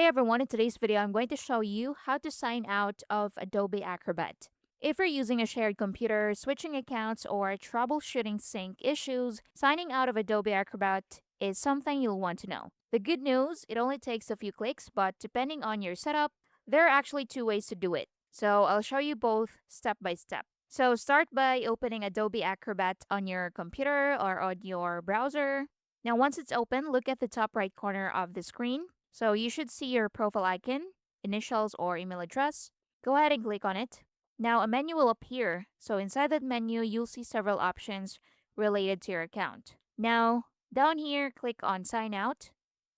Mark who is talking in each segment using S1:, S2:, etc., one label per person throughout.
S1: everyone, in today's video, I'm going to show you how to sign out of Adobe Acrobat. If you're using a shared computer, switching accounts, or troubleshooting sync issues, signing out of Adobe Acrobat is something you'll want to know. The good news, it only takes a few clicks, but depending on your setup, there are actually two ways to do it. So I'll show you both step by step. So start by opening Adobe Acrobat on your computer or on your browser. Now once it's open, look at the top right corner of the screen. So you should see your profile icon, initials or email address. Go ahead and click on it. Now a menu will appear. So inside that menu, you'll see several options related to your account. Now, down here, click on Sign Out.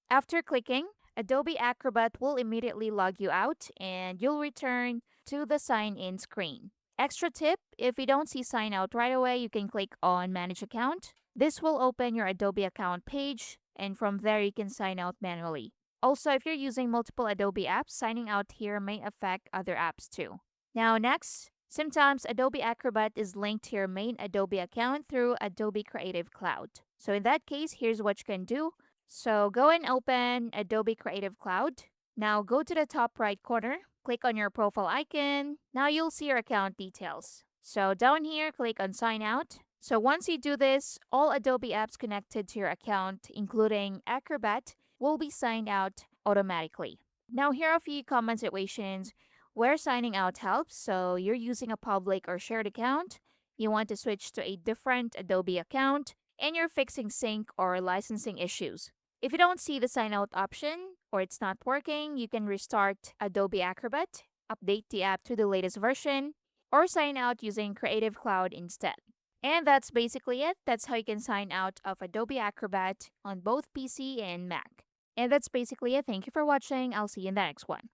S1: After clicking, Adobe Acrobat will immediately log you out and you'll return to the sign in screen. Extra tip, if you don't see sign out right away, you can click on Manage Account. This will open your Adobe account page and from there you can sign out manually. Also, if you're using multiple Adobe apps, signing out here may affect other apps too. Now next, sometimes Adobe Acrobat is linked to your main Adobe account through Adobe Creative Cloud. So in that case, here's what you can do. So go and open Adobe Creative Cloud. Now go to the top right corner, click on your profile icon. Now you'll see your account details. So down here, click on Sign Out. So once you do this, all Adobe apps connected to your account, including Acrobat, will be signed out automatically. Now here are a few common situations where signing out helps. So you're using a public or shared account, you want to switch to a different Adobe account, and you're fixing sync or licensing issues. If you don't see the sign out option or it's not working, you can restart Adobe Acrobat, update the app to the latest version, or sign out using Creative Cloud instead. And that's basically it. That's how you can sign out of Adobe Acrobat on both PC and Mac. And that's basically it. Thank you for watching. I'll see you in the next one.